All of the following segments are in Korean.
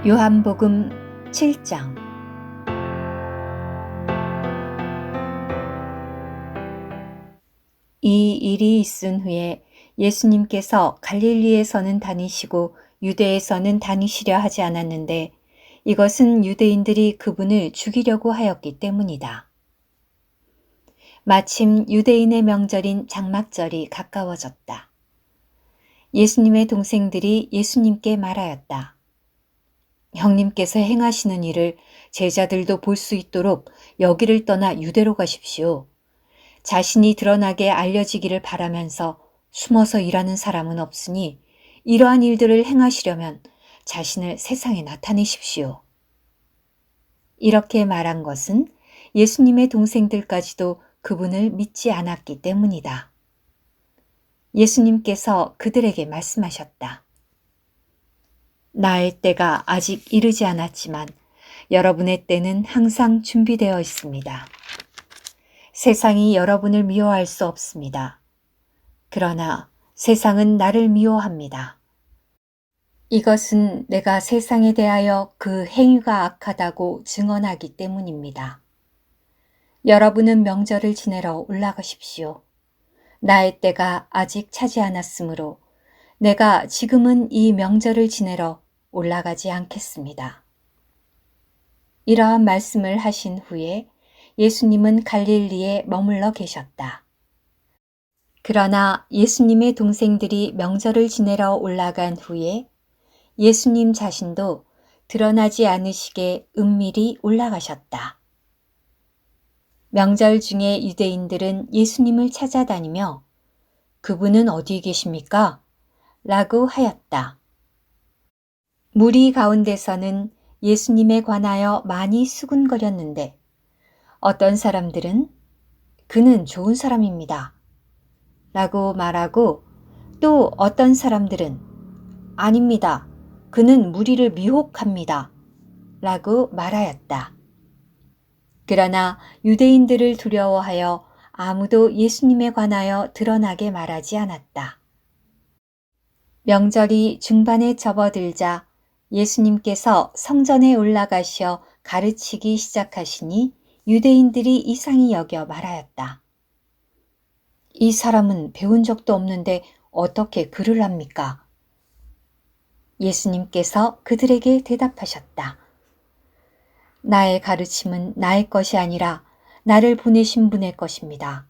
요한복음 7장. 이 일이 있은 후에 예수님께서 갈릴리에서는 다니시고 유대에서는 다니시려 하지 않았는데 이것은 유대인들이 그분을 죽이려고 하였기 때문이다. 마침 유대인의 명절인 장막절이 가까워졌다. 예수님의 동생들이 예수님께 말하였다. 형님께서 행하시는 일을 제자들도 볼 수 있도록 여기를 떠나 유대로 가십시오. 자신이 드러나게 알려지기를 바라면서 숨어서 일하는 사람은 없으니 이러한 일들을 행하시려면 자신을 세상에 나타내십시오. 이렇게 말한 것은 예수님의 동생들까지도 그분을 믿지 않았기 때문이다. 예수님께서 그들에게 말씀하셨다. 나의 때가 아직 이르지 않았지만 여러분의 때는 항상 준비되어 있습니다. 세상이 여러분을 미워할 수 없습니다. 그러나 세상은 나를 미워합니다. 이것은 내가 세상에 대하여 그 행위가 악하다고 증언하기 때문입니다. 여러분은 명절을 지내러 올라가십시오. 나의 때가 아직 차지 않았으므로 내가 지금은 이 명절을 지내러 올라가지 않겠습니다. 이러한 말씀을 하신 후에 예수님은 갈릴리에 머물러 계셨다. 그러나 예수님의 동생들이 명절을 지내러 올라간 후에 예수님 자신도 드러나지 않으시게 은밀히 올라가셨다. 명절 중에 유대인들은 예수님을 찾아다니며 그분은 어디 계십니까? 라고 하였다. 무리 가운데서는 예수님에 관하여 많이 수군거렸는데 어떤 사람들은 그는 좋은 사람입니다. 라고 말하고 또 어떤 사람들은 아닙니다. 그는 무리를 미혹합니다. 라고 말하였다. 그러나 유대인들을 두려워하여 아무도 예수님에 관하여 드러나게 말하지 않았다. 명절이 중반에 접어들자 예수님께서 성전에 올라가셔 가르치기 시작하시니 유대인들이 이상히 여겨 말하였다. 이 사람은 배운 적도 없는데 어떻게 글을 합니까? 예수님께서 그들에게 대답하셨다. 나의 가르침은 나의 것이 아니라 나를 보내신 분의 것입니다.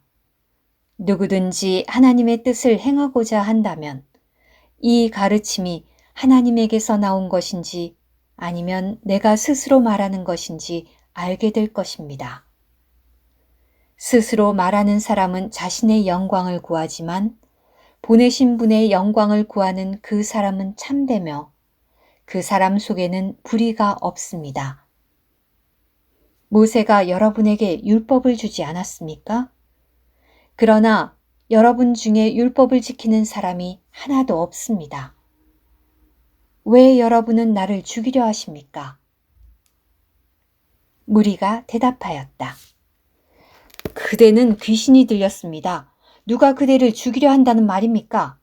누구든지 하나님의 뜻을 행하고자 한다면 이 가르침이 하나님에게서 나온 것인지 아니면 내가 스스로 말하는 것인지 알게 될 것입니다. 스스로 말하는 사람은 자신의 영광을 구하지만 보내신 분의 영광을 구하는 그 사람은 참되며 그 사람 속에는 불의가 없습니다. 모세가 여러분에게 율법을 주지 않았습니까? 그러나 여러분 중에 율법을 지키는 사람이 하나도 없습니다. 왜 여러분은 나를 죽이려 하십니까? 무리가 대답하였다. 그대는 귀신이 들렸습니다. 누가 그대를 죽이려 한다는 말입니까?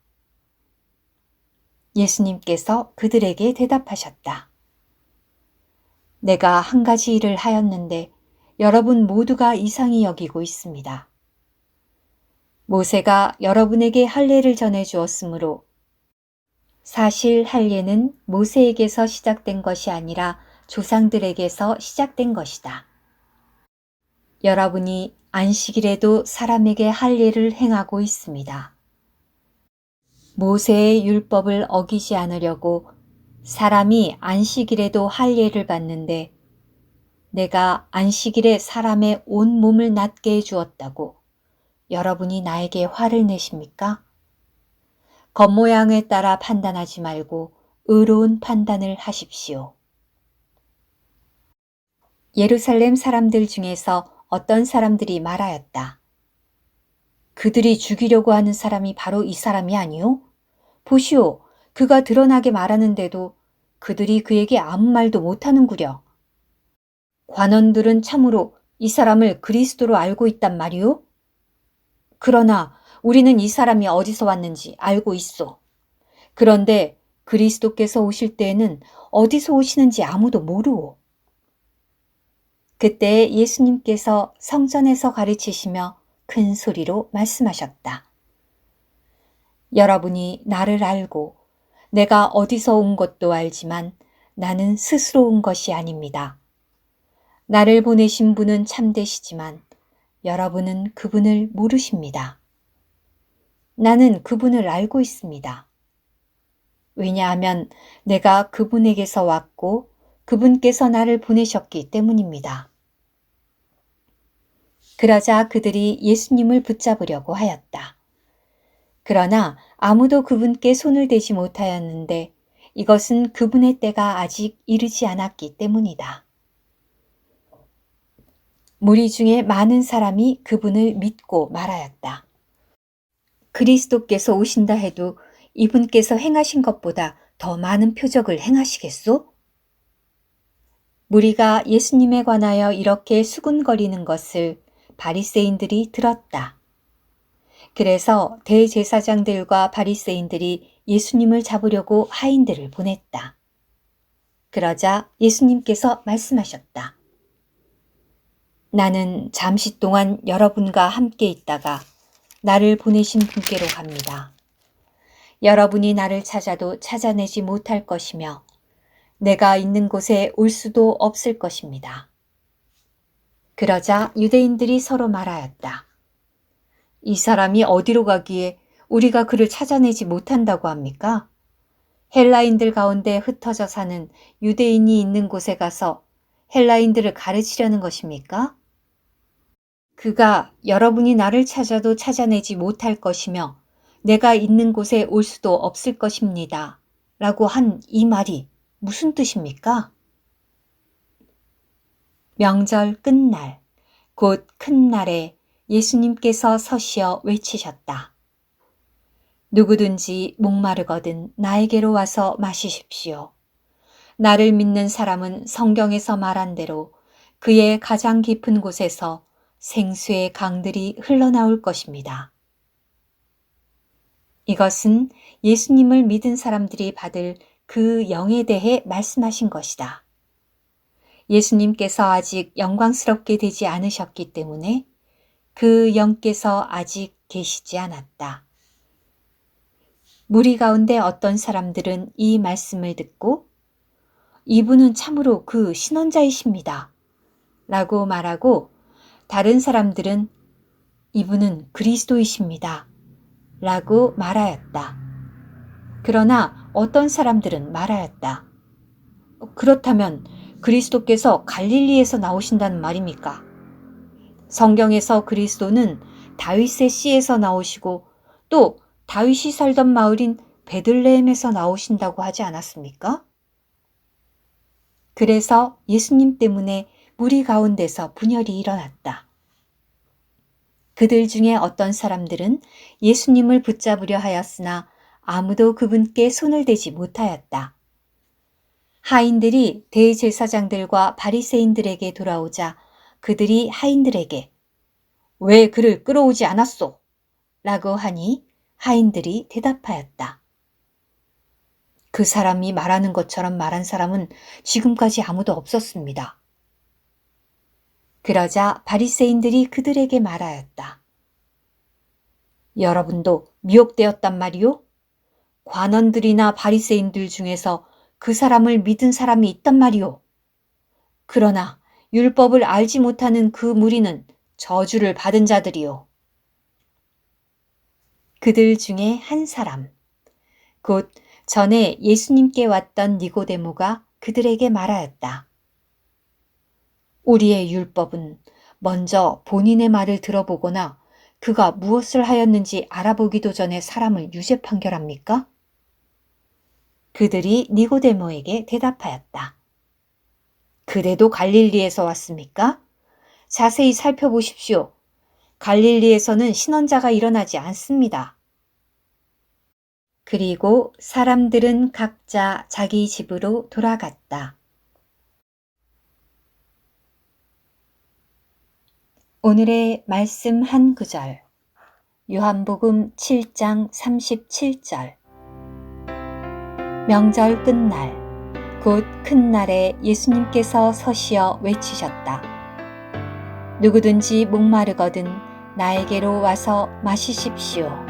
예수님께서 그들에게 대답하셨다. 내가 한 가지 일을 하였는데 여러분 모두가 이상히 여기고 있습니다. 모세가 여러분에게 할례를 전해 주었으므로 사실 할례는 모세에게서 시작된 것이 아니라 조상들에게서 시작된 것이다. 여러분이 안식일에도 사람에게 할례를 행하고 있습니다. 모세의 율법을 어기지 않으려고 사람이 안식일에도 할례를 받는데 내가 안식일에 사람의 온 몸을 낫게 해주었다고 여러분이 나에게 화를 내십니까? 겉모양에 따라 판단하지 말고 의로운 판단을 하십시오. 예루살렘 사람들 중에서 어떤 사람들이 말하였다. 그들이 죽이려고 하는 사람이 바로 이 사람이 아니오? 보시오, 그가 드러나게 말하는데도 그들이 그에게 아무 말도 못하는구려. 관원들은 참으로 이 사람을 그리스도로 알고 있단 말이오? 그러나 우리는 이 사람이 어디서 왔는지 알고 있소. 그런데 그리스도께서 오실 때에는 어디서 오시는지 아무도 모르오. 그때 예수님께서 성전에서 가르치시며 큰 소리로 말씀하셨다. 여러분이 나를 알고 내가 어디서 온 것도 알지만 나는 스스로 온 것이 아닙니다. 나를 보내신 분은 참되시지만 여러분은 그분을 모르십니다. 나는 그분을 알고 있습니다. 왜냐하면 내가 그분에게서 왔고 그분께서 나를 보내셨기 때문입니다. 그러자 그들이 예수님을 붙잡으려고 하였다. 그러나 아무도 그분께 손을 대지 못하였는데 이것은 그분의 때가 아직 이르지 않았기 때문이다. 무리 중에 많은 사람이 그분을 믿고 말하였다. 그리스도께서 오신다 해도 이분께서 행하신 것보다 더 많은 표적을 행하시겠소? 무리가 예수님에 관하여 이렇게 수군거리는 것을 바리새인들이 들었다. 그래서 대제사장들과 바리새인들이 예수님을 잡으려고 하인들을 보냈다. 그러자 예수님께서 말씀하셨다. 나는 잠시 동안 여러분과 함께 있다가 나를 보내신 분께로 갑니다. 여러분이 나를 찾아도 찾아내지 못할 것이며 내가 있는 곳에 올 수도 없을 것입니다. 그러자 유대인들이 서로 말하였다. 이 사람이 어디로 가기에 우리가 그를 찾아내지 못한다고 합니까? 헬라인들 가운데 흩어져 사는 유대인이 있는 곳에 가서 헬라인들을 가르치려는 것입니까? 그가 여러분이 나를 찾아도 찾아내지 못할 것이며 내가 있는 곳에 올 수도 없을 것입니다. 라고 한 이 말이 무슨 뜻입니까? 명절 끝날, 곧 큰 날에 예수님께서 서시어 외치셨다. 누구든지 목마르거든 나에게로 와서 마시십시오. 나를 믿는 사람은 성경에서 말한 대로 그의 가장 깊은 곳에서 생수의 강들이 흘러나올 것입니다. 이것은 예수님을 믿은 사람들이 받을 그 영에 대해 말씀하신 것이다. 예수님께서 아직 영광스럽게 되지 않으셨기 때문에 그 영께서 아직 계시지 않았다. 무리 가운데 어떤 사람들은 이 말씀을 듣고 이분은 참으로 그 신원자이십니다. 라고 말하고 다른 사람들은 이분은 그리스도이십니다. 라고 말하였다. 그러나 어떤 사람들은 말하였다. 그렇다면 그리스도께서 갈릴리에서 나오신다는 말입니까? 성경에서 그리스도는 다윗의 씨에서 나오시고 또 다윗이 살던 마을인 베들레헴에서 나오신다고 하지 않았습니까? 그래서 예수님 때문에 무리 가운데서 분열이 일어났다. 그들 중에 어떤 사람들은 예수님을 붙잡으려 하였으나 아무도 그분께 손을 대지 못하였다. 하인들이 대제사장들과 바리새인들에게 돌아오자 그들이 하인들에게 왜 그를 끌어오지 않았소? 라고 하니 하인들이 대답하였다. 그 사람이 말하는 것처럼 말한 사람은 지금까지 아무도 없었습니다. 그러자 바리새인들이 그들에게 말하였다. 여러분도 미혹되었단 말이요? 관원들이나 바리새인들 중에서 그 사람을 믿은 사람이 있단 말이요. 그러나 율법을 알지 못하는 그 무리는 저주를 받은 자들이요. 그들 중에 한 사람, 곧 전에 예수님께 왔던 니고데모가 그들에게 말하였다. 우리의 율법은 먼저 본인의 말을 들어보거나 그가 무엇을 하였는지 알아보기도 전에 사람을 유죄 판결합니까? 그들이 니고데모에게 대답하였다. 그대도 갈릴리에서 왔습니까? 자세히 살펴보십시오. 갈릴리에서는 신원자가 일어나지 않습니다. 그리고 사람들은 각자 자기 집으로 돌아갔다. 오늘의 말씀 한 구절. 요한복음 7장 37절. 명절 끝날, 곧 큰 날에 예수님께서 서시어 외치셨다. 누구든지 목마르거든 나에게로 와서 마시십시오.